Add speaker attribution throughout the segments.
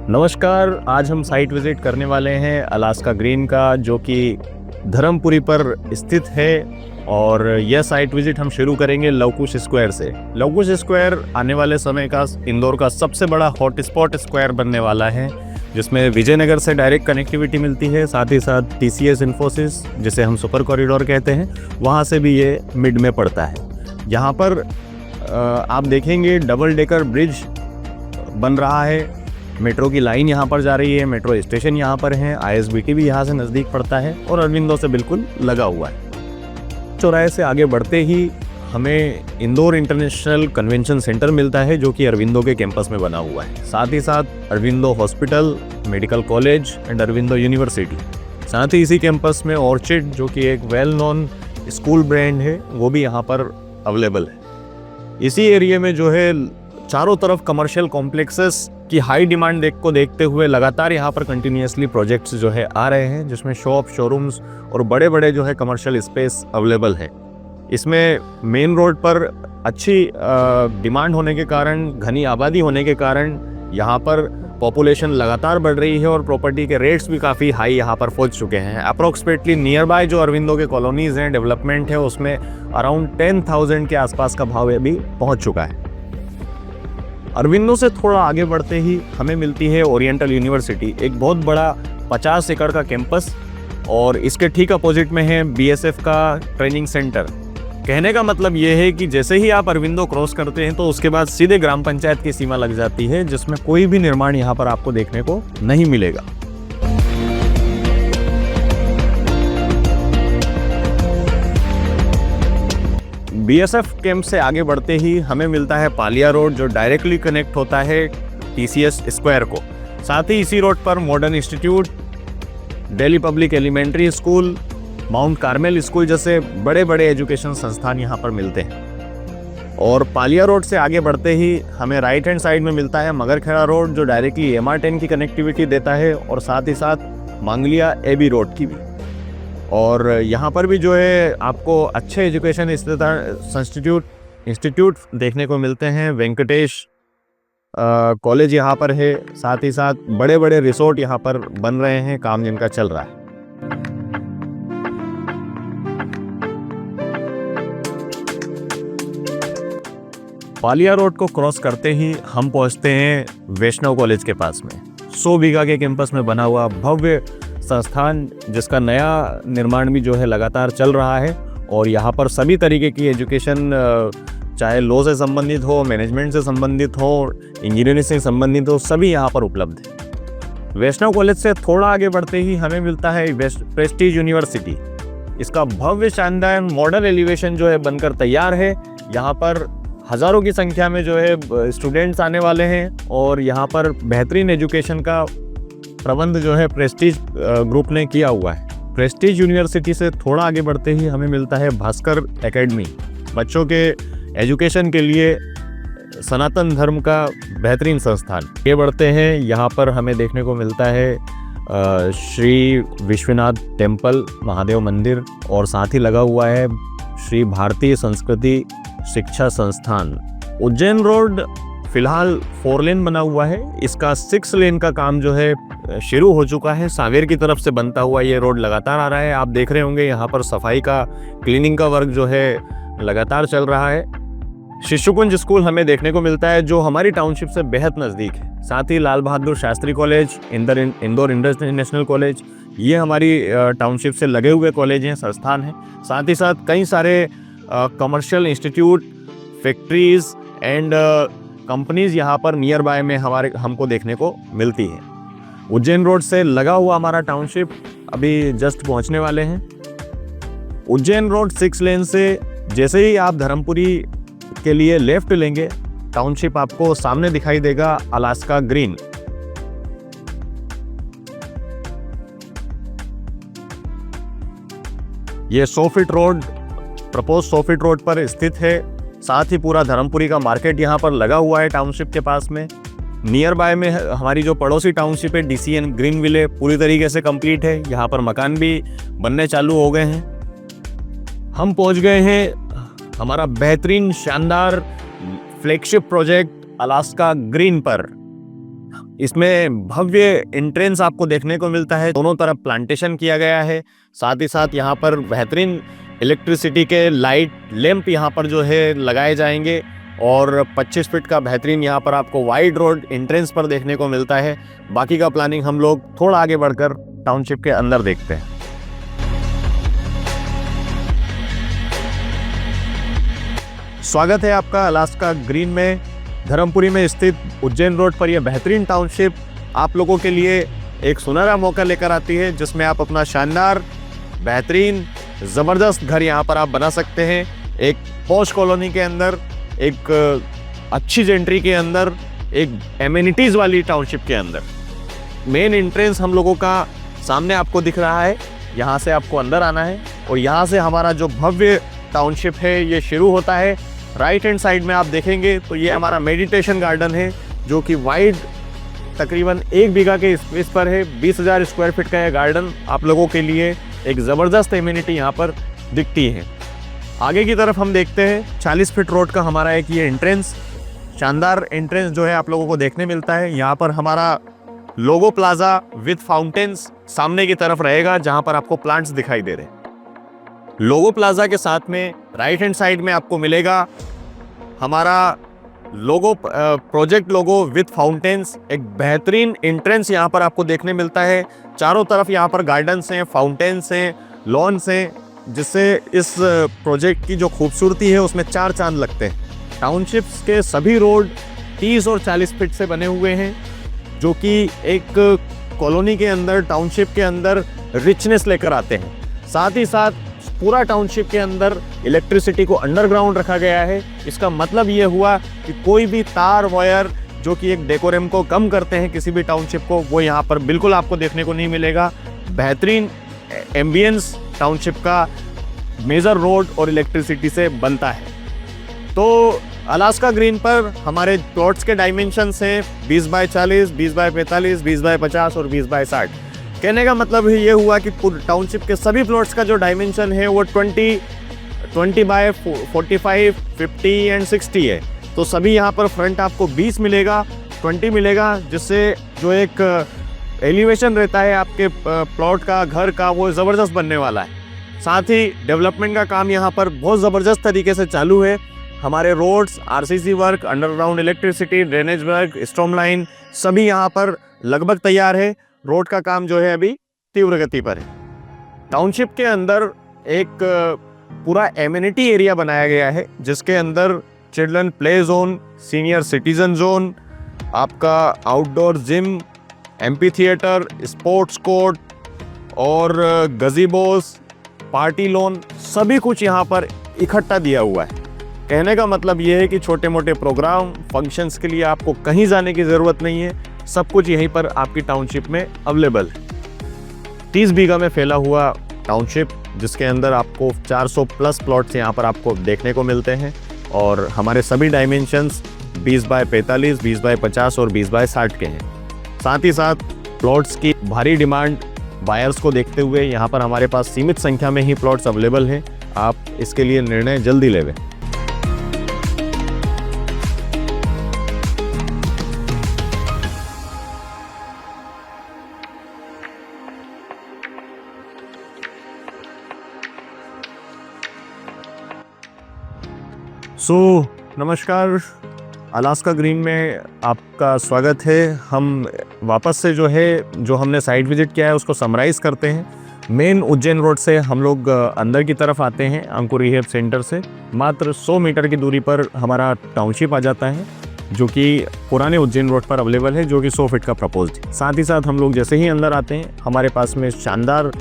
Speaker 1: नमस्कार। आज हम साइट विजिट करने वाले हैं अलास्का ग्रीन का, जो कि धर्मपुरी पर स्थित है। और यह साइट विजिट हम शुरू करेंगे लवकुश स्क्वायर से। लवकुश स्क्वायर आने वाले समय का इंदौर का सबसे बड़ा हॉटस्पॉट स्क्वायर बनने वाला है, जिसमें विजयनगर से डायरेक्ट कनेक्टिविटी मिलती है। साथ ही साथ TCS इन्फोसिस, जिसे हम सुपर कॉरिडोर कहते हैं, वहाँ से भी ये मिड में पड़ता है। यहाँ पर आप देखेंगे डबल डेकर ब्रिज बन रहा है, मेट्रो की लाइन यहाँ पर जा रही है, मेट्रो स्टेशन यहाँ पर है, ISBT भी यहाँ से नज़दीक पड़ता है और अरविंदो से बिल्कुल लगा हुआ है। चौराहे से आगे बढ़ते ही हमें इंदौर इंटरनेशनल कन्वेंशन सेंटर मिलता है, जो कि अरविंदो के कैंपस में बना हुआ है। साथ ही साथ Aurobindo hospital, medical college and Aurobindo university. साथ ही इसी कैंपस में ऑर्चिड, जो कि एक वेल नोन स्कूल ब्रांड है, वो भी यहाँ पर अवेलेबल है। इसी एरिया में जो है चारों तरफ कमर्शियल कॉम्प्लेक्सेस की हाई डिमांड देखते हुए लगातार यहाँ पर कंटिन्यूसली प्रोजेक्ट्स जो है आ रहे हैं, जिसमें शॉप, शोरूम्स और बड़े बड़े जो है कमर्शियल स्पेस अवेलेबल है। इसमें मेन रोड पर अच्छी डिमांड होने के कारण, घनी आबादी होने के कारण यहाँ पर पॉपुलेशन लगातार बढ़ रही है और प्रॉपर्टी के रेट्स भी काफ़ी हाई यहाँ पर पहुँच चुके हैं। अप्रॉक्सीमेटली नियर बाय जो अरविंदो के कॉलोनीज़ हैं, डेवलपमेंट है, उसमें अराउंड 10,000 के आसपास का भाव अभी पहुँच चुका है। अरविंदो से थोड़ा आगे बढ़ते ही हमें मिलती है ओरिएंटल यूनिवर्सिटी, एक बहुत बड़ा 50 एकड़ का कैंपस, और इसके ठीक अपोजिट में है BSF का ट्रेनिंग सेंटर। कहने का मतलब ये है कि जैसे ही आप अरविंदो क्रॉस करते हैं तो उसके बाद सीधे ग्राम पंचायत की सीमा लग जाती है, जिसमें कोई भी निर्माण यहाँ पर आपको देखने को नहीं मिलेगा। BSF कैंप से आगे बढ़ते ही हमें मिलता है पालिया रोड, जो डायरेक्टली कनेक्ट होता है TCS स्क्वायर को। साथ ही इसी रोड पर Modern Institute, Delhi Public Elementary School, Mount Carmel School जैसे बड़े बड़े एजुकेशन संस्थान यहाँ पर मिलते हैं। और पालिया रोड से आगे बढ़ते ही हमें राइट हैंड साइड में मिलता है मगरखेड़ा रोड, जो डायरेक्टली MR10 की कनेक्टिविटी देता है, और साथ ही साथ मांगलिया AB रोड की भी। और यहाँ पर भी जो है आपको अच्छे एजुकेशन इंस्टीट्यूट देखने को मिलते हैं। वेंकटेश कॉलेज यहाँ पर है, साथ ही साथ बड़े बड़े रिसोर्ट यहाँ पर बन रहे हैं, काम जिनका चल रहा है। पालिया रोड को क्रॉस करते ही हम पहुँचते हैं वैष्णव कॉलेज के पास में। 100 बीघा के कैंपस में बना हुआ भव्य संस्थान, जिसका नया निर्माण भी जो है लगातार चल रहा है। और यहाँ पर सभी तरीके की एजुकेशन, चाहे लॉ से संबंधित हो, मैनेजमेंट से संबंधित हो, इंजीनियरिंग से संबंधित हो, सभी यहाँ पर उपलब्ध है। वैष्णव कॉलेज से थोड़ा आगे बढ़ते ही हमें मिलता है प्रेस्टीज यूनिवर्सिटी। इसका भव्य शानदार मॉडल एलिवेशन जो है बनकर तैयार है। यहाँ पर हज़ारों की संख्या में जो है स्टूडेंट्स आने वाले हैं, और यहाँ पर बेहतरीन एजुकेशन का प्रबंध जो है प्रेस्टीज ग्रुप ने किया हुआ है। प्रेस्टीज यूनिवर्सिटी से थोड़ा आगे बढ़ते ही हमें मिलता है भास्कर एकेडमी, बच्चों के एजुकेशन के लिए सनातन धर्म का बेहतरीन संस्थान। ये बढ़ते हैं, यहाँ पर हमें देखने को मिलता है श्री विश्वनाथ टेम्पल, महादेव मंदिर, और साथ ही लगा हुआ है श्री भारतीय संस्कृति शिक्षा संस्थान। उज्जैन रोड फिलहाल 4 लेन बना हुआ है, इसका 6 लेन का काम जो है शुरू हो चुका है। सांवेर की तरफ से बनता हुआ ये रोड लगातार आ रहा है। आप देख रहे होंगे यहाँ पर सफाई का, क्लीनिंग का वर्क जो है लगातार चल रहा है। शिशुकुंज स्कूल हमें देखने को मिलता है, जो हमारी टाउनशिप से बेहद नज़दीक है। साथ ही Lal Bahadur Shastri college, Indore international college, ये हमारी टाउनशिप से लगे हुए कॉलेज हैं, संस्थान हैं। साथ ही साथ कई सारे commercial institute, factories and companies यहाँ पर नियर बाय में हमको देखने को मिलती है। उज्जैन रोड से लगा हुआ हमारा टाउनशिप अभी जस्ट पहुँचने वाले हैं। उज्जैन रोड 6 लेन से जैसे ही आप धर्मपुरी के लिए लेफ्ट लेंगे, टाउनशिप आपको सामने दिखाई देगा, अलास्का ग्रीन। ये 100 feet road, propose 100 feet road पर स्थित है। साथ ही पूरा धर्मपुरी का मार्केट यहाँ पर लगा हुआ है टाउनशिप के पास में। नियर बाय में हमारी जो पड़ोसी टाउनशिप है DCN ग्रीन विले, पूरी तरीके से कंप्लीट है। यहाँ पर मकान भी बनने चालू हो गए हैं। हम पहुँच गए हैं हमारा बेहतरीन शानदार फ्लैगशिप प्रोजेक्ट अलास्का ग्रीन पर। इसमें भव्य एंट्रेंस आपको देखने को मिलता है, दोनों तरफ प्लांटेशन किया गया है। साथ ही साथ यहाँ पर बेहतरीन इलेक्ट्रिसिटी के लाइट लैंप यहाँ पर जो है लगाए जाएंगे और 25 फीट का बेहतरीन यहाँ पर आपको वाइड रोड एंट्रेंस पर देखने को मिलता है। बाकी का प्लानिंग हम लोग थोड़ा आगे बढ़कर टाउनशिप के अंदर देखते हैं। स्वागत है आपका अलास्का ग्रीन में। धर्मपुरी में स्थित उज्जैन रोड पर यह बेहतरीन टाउनशिप आप लोगों के लिए एक सुनहरा मौका लेकर आती है, जिसमें आप अपना शानदार बेहतरीन ज़बरदस्त घर यहाँ पर आप बना सकते हैं। एक पॉश कॉलोनी के अंदर, एक अच्छी जेंट्री के अंदर, एक एमिनिटीज़ वाली टाउनशिप के अंदर। मेन एंट्रेंस हम लोगों का सामने आपको दिख रहा है, यहाँ से आपको अंदर आना है और यहाँ से हमारा जो भव्य टाउनशिप है ये शुरू होता है। राइट हैंड साइड में आप देखेंगे तो ये हमारा मेडिटेशन गार्डन है, जो कि वाइड तकरीबन 1 बीघा के स्पेस पर है। 20,000 स्क्वायर फीट का यह गार्डन आप लोगों के लिए एक ज़बरदस्त एमिनिटी यहाँ पर दिखती है। आगे की तरफ हम देखते हैं 40 फीट रोड का हमारा एक ये एंट्रेंस, शानदार एंट्रेंस जो है आप लोगों को देखने मिलता है। यहाँ पर हमारा लोगो प्लाजा विद फाउंटेन्स सामने की तरफ रहेगा, जहाँ पर आपको प्लांट्स दिखाई दे रहे हैं। लोगो प्लाजा के साथ में राइट हैंड साइड में आपको मिलेगा हमारा लोगो प्रोजेक्ट लोगो विद फाउंटेन्स। एक बेहतरीन एंट्रेंस यहाँ पर आपको देखने मिलता है। चारों तरफ यहाँ पर गार्डन्स हैं, फाउंटेन्स हैं, लॉन्स हैं, जिससे इस प्रोजेक्ट की जो खूबसूरती है उसमें 4 चांद लगते हैं। टाउनशिप्स के सभी रोड 30 और 40 फीट से बने हुए हैं, जो कि एक कॉलोनी के अंदर, टाउनशिप के अंदर रिचनेस लेकर आते हैं। साथ ही साथ पूरा टाउनशिप के अंदर इलेक्ट्रिसिटी को अंडरग्राउंड रखा गया है। इसका मतलब ये हुआ कि कोई भी तार वायर जो कि एक डेकोरम को कम करते हैं किसी भी टाउनशिप को, वो यहाँ पर बिल्कुल आपको देखने को नहीं मिलेगा। बेहतरीन एम्बियंस टाउनशिप का मेजर रोड और इलेक्ट्रिसिटी से बनता है। तो अलास्का ग्रीन पर हमारे प्लॉट्स के डायमेंशंस हैं 20 बाय 40, 20 बाय 45, 20 बाय 50 और 20 बाय 60। कहने का मतलब ये हुआ कि टाउनशिप के सभी प्लॉट्स का जो डायमेंशन है वो 20 बाय 45, 50 एंड 60 है। तो सभी यहाँ पर फ्रंट आपको 20 मिलेगा, 20 मिलेगा, जिससे जो एक एलिवेशन रहता है आपके प्लॉट का, घर का, वो ज़बरदस्त बनने वाला है। साथ ही डेवलपमेंट का काम यहाँ पर बहुत ज़बरदस्त तरीके से चालू है। हमारे roads, RCC work, underground electricity, drainage work, storm line सभी यहाँ पर लगभग तैयार है। रोड का काम जो है अभी तीव्र गति पर है। टाउनशिप के अंदर एक पूरा एमिनिटी एरिया बनाया गया है, जिसके अंदर children play zone, senior citizen zone, आपका outdoor gym, amphitheatre, sports court और गजीबोस, पार्टी लॉन, सभी कुछ यहाँ पर इकट्ठा दिया हुआ है। कहने का मतलब ये है कि छोटे मोटे प्रोग्राम, फंक्शंस के लिए आपको कहीं जाने की ज़रूरत नहीं है, सब कुछ यहीं पर आपकी टाउनशिप में अवेलेबल है। 30 बीघा में फैला हुआ टाउनशिप, जिसके अंदर आपको 400 प्लस प्लॉट्स यहाँ पर आपको देखने को मिलते हैं और हमारे सभी डायमेंशंस 20 बाय 45, 20 बाय 50 और 20 बाय 60 के हैं। साथ ही साथ प्लॉट्स की भारी डिमांड बायर्स को देखते हुए यहाँ पर हमारे पास सीमित संख्या में ही प्लॉट्स अवेलेबल हैं। आप इसके लिए निर्णय जल्दी लेवें। नमस्कार, अलास्का ग्रीन में आपका स्वागत है। हम वापस से जो हमने साइट विजिट किया है उसको समराइज़ करते हैं। मेन उज्जैन रोड से हम लोग अंदर की तरफ आते हैं। अंकुर रिहैब सेंटर से मात्र 100 मीटर की दूरी पर हमारा टाउनशिप आ जाता है, जो कि पुराने उज्जैन रोड पर अवेलेबल है, जो कि 100 फीट का प्रपोज्ड है। साथ ही साथ हम लोग जैसे ही अंदर आते हैं, हमारे पास में शानदार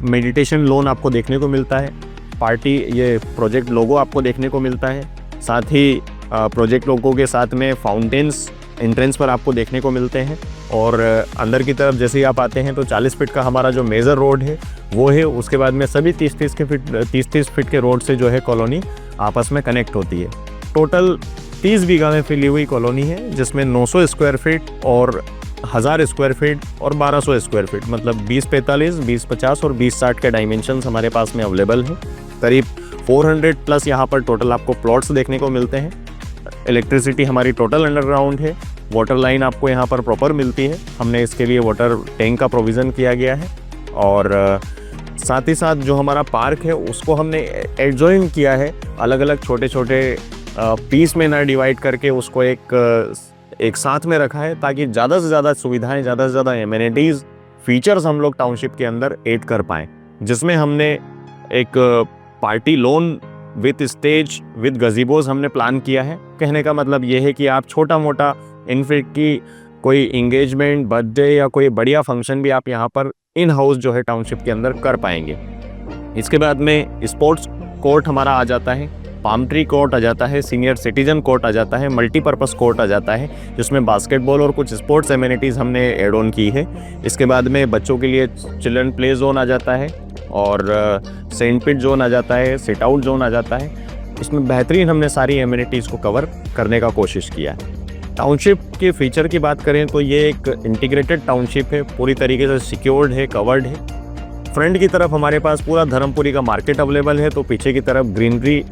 Speaker 1: मेडिटेशन लॉन आपको देखने को मिलता है। पार्टी ये प्रोजेक्ट लोगो आपको देखने को मिलता है। साथ ही प्रोजेक्ट लोगों के साथ में फाउंटेन्स एंट्रेंस पर आपको देखने को मिलते हैं। और अंदर की तरफ जैसे ही आप आते हैं तो 40 फीट का हमारा जो मेजर रोड है वो है। उसके बाद में सभी 30-30 फीट के रोड से जो है कॉलोनी आपस में कनेक्ट होती है। टोटल 30 बीघा में फैली हुई कॉलोनी है, जिसमें 900 स्क्वायर फीट और 1000 स्क्वायर फीट और 1200 स्क्वायर फीट, मतलब 20-45, 20-50 और 20-60 के डायमेंशंस हमारे पास में अवेलेबल हैं। करीब 400 प्लस यहाँ पर टोटल आपको प्लॉट्स देखने को मिलते हैं। इलेक्ट्रिसिटी हमारी टोटल अंडरग्राउंड है। वाटर लाइन आपको यहाँ पर प्रॉपर मिलती है। हमने इसके लिए वाटर टैंक का प्रोविज़न किया गया है और साथ ही साथ जो हमारा पार्क है उसको हमने एडजॉइन किया है, अलग अलग छोटे छोटे पीस में ना डिवाइड करके उसको एक साथ में रखा है ताकि ज़्यादा से ज़्यादा सुविधाएं, ज़्यादा से ज़्यादा एमिनिटीज़, फीचर्स हम लोग टाउनशिप के अंदर ऐड कर पाएँ। जिसमें हमने एक party lawn with stage with gazebos हमने प्लान किया है। कहने का मतलब ये है कि आप छोटा मोटा इनफैक्ट की कोई इंगेजमेंट, बर्थडे या कोई बढ़िया फंक्शन भी आप यहाँ पर इन हाउस जो है टाउनशिप के अंदर कर पाएंगे। इसके बाद में स्पोर्ट्स कोर्ट हमारा आ जाता है, पाम ट्री कोर्ट आ जाता है, सीनियर सिटीजन कोर्ट आ जाता है, मल्टीपर्पज़ कोर्ट आ जाता है जिसमें बास्केटबॉल और कुछ स्पोर्ट्स एमिनिटीज़ हमने एड ऑन की है। इसके बाद में बच्चों के लिए चिल्ड्रन प्ले जोन आ जाता है और सेंटपिट जोन आ जाता है, सिट आउट जोन आ जाता है। इसमें बेहतरीन हमने सारी एमिनिटीज़ को कवर करने का कोशिश किया है। टाउनशिप के फीचर की बात करें तो ये एक इंटीग्रेटेड टाउनशिप है, पूरी तरीके से सिक्योर्ड है, कवर्ड है। फ्रंट की तरफ हमारे पास पूरा धर्मपुरी का मार्केट अवेलेबल है, तो पीछे की तरफ ग्रीनरी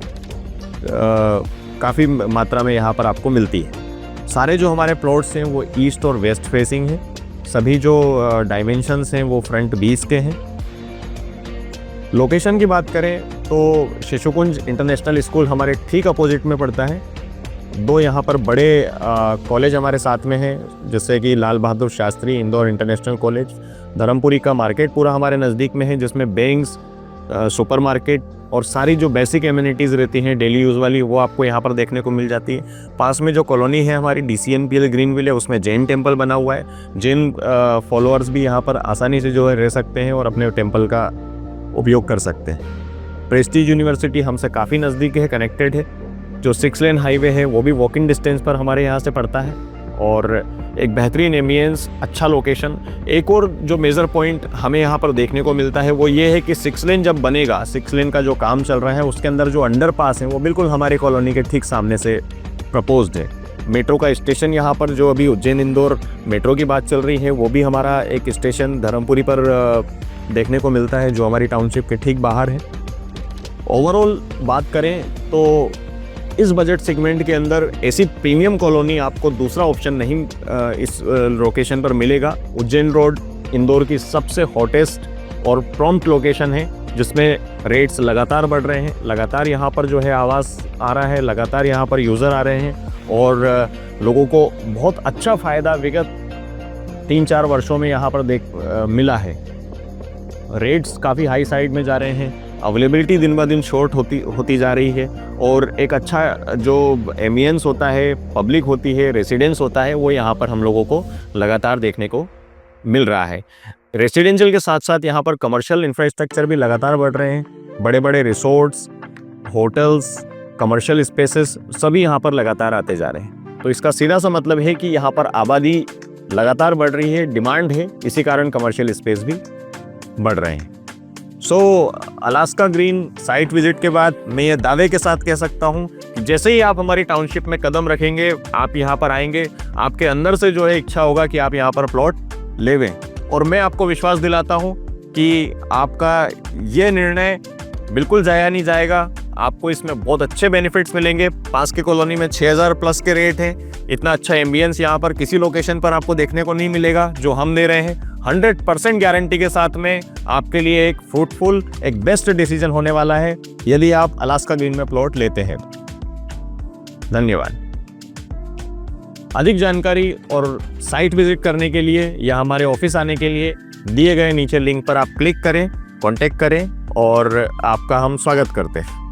Speaker 1: काफ़ी मात्रा में यहाँ पर आपको मिलती है। सारे जो हमारे प्लॉट्स हैं वो ईस्ट और वेस्ट फेसिंग हैं। सभी जो डायमेंशंस हैं वो फ्रंट 20 के हैं। लोकेशन की बात करें तो शिशुकुंज इंटरनेशनल स्कूल हमारे ठीक अपोजिट में पड़ता है। दो यहाँ पर बड़े कॉलेज हमारे साथ में हैं, जैसे कि लाल बहादुर शास्त्री इंदौर इंटरनेशनल कॉलेज। धर्मपुरी का मार्केट पूरा हमारे नज़दीक में है जिसमें बैंक्स, सुपरमार्केट और सारी जो बेसिक एमिनिटीज़ रहती हैं डेली यूज़ वाली वो आपको यहाँ पर देखने को मिल जाती है। पास में जो कॉलोनी है हमारी DCNPL ग्रीनविल है, उसमें जैन टेम्पल बना हुआ है। जैन फॉलोअर्स भी यहाँ पर आसानी से जो है रह सकते हैं और अपने टेम्पल का उपयोग कर सकते हैं। प्रेस्टीज यूनिवर्सिटी हमसे काफ़ी नज़दीक है, कनेक्टेड है। जो 6 लेन हाईवे है वो भी वॉकिंग डिस्टेंस पर हमारे यहाँ से पड़ता है और एक बेहतरीन एम्बियंस, अच्छा लोकेशन। एक और जो मेजर पॉइंट हमें यहाँ पर देखने को मिलता है वो ये है कि 6 लेन जब बनेगा, 6 लेन का जो काम चल रहा है उसके अंदर जो अंडरपास है वो बिल्कुल हमारी कॉलोनी के ठीक सामने से प्रपोज्ड है। मेट्रो का स्टेशन यहाँ पर जो अभी उज्जैन इंदौर मेट्रो की बात चल रही है वो भी हमारा एक स्टेशन धर्मपुरी पर देखने को मिलता है जो हमारी टाउनशिप के ठीक बाहर है। ओवरऑल बात करें तो इस बजट सेगमेंट के अंदर ऐसी प्रीमियम कॉलोनी आपको दूसरा ऑप्शन नहीं इस लोकेशन पर मिलेगा। उज्जैन रोड इंदौर की सबसे हॉटेस्ट और प्रॉम्प्ट लोकेशन है जिसमें रेट्स लगातार बढ़ रहे हैं, लगातार यहाँ पर जो है आवास आ रहा है, लगातार यहाँ पर यूज़र आ रहे हैं और लोगों को बहुत अच्छा फ़ायदा विगत 3-4 वर्षों में यहाँ पर मिला है। रेट्स काफ़ी हाई साइड में जा रहे हैं, अवेलेबिलिटी दिन ब दिन शॉर्ट होती जा रही है और एक अच्छा जो एम्बियंस होता है, पब्लिक होती है, रेसिडेंस होता है, वो यहाँ पर हम लोगों को लगातार देखने को मिल रहा है। रेसिडेंशियल के साथ साथ यहाँ पर कमर्शियल इंफ्रास्ट्रक्चर भी लगातार बढ़ रहे हैं। बड़े बड़े रिसोर्ट्स, होटल्स, कमर्शियल स्पेसेस सभी यहाँ पर लगातार आते जा रहे हैं। तो इसका सीधा सा मतलब है कि यहाँ पर आबादी लगातार बढ़ रही है, डिमांड है, इसी कारण कमर्शियल स्पेस भी बढ़ रहे हैं। अलास्का ग्रीन साइट विजिट के बाद मैं ये दावे के साथ कह सकता हूँ कि जैसे ही आप हमारी टाउनशिप में कदम रखेंगे, आप यहाँ पर आएंगे, आपके अंदर से जो है इच्छा होगा कि आप यहाँ पर प्लॉट लेवें। और मैं आपको विश्वास दिलाता हूँ कि आपका ये निर्णय बिल्कुल जाया नहीं जाएगा। आपको इसमें बहुत अच्छे बेनिफिट्स मिलेंगे। पास की कॉलोनी में 6000 प्लस के रेट हैं। इतना अच्छा एम्बियंस यहाँ पर किसी लोकेशन पर आपको देखने को नहीं मिलेगा जो हम दे रहे हैं। 100% गारंटी के साथ में आपके लिए एक फ्रूटफुल, एक बेस्ट डिसीजन होने वाला है यदि आप अलास्का ग्रीन में प्लॉट लेते हैं। धन्यवाद। अधिक जानकारी और साइट विजिट करने के लिए या हमारे ऑफिस आने के लिए दिए गए नीचे लिंक पर आप क्लिक करें, कांटेक्ट करें और आपका हम स्वागत करते हैं।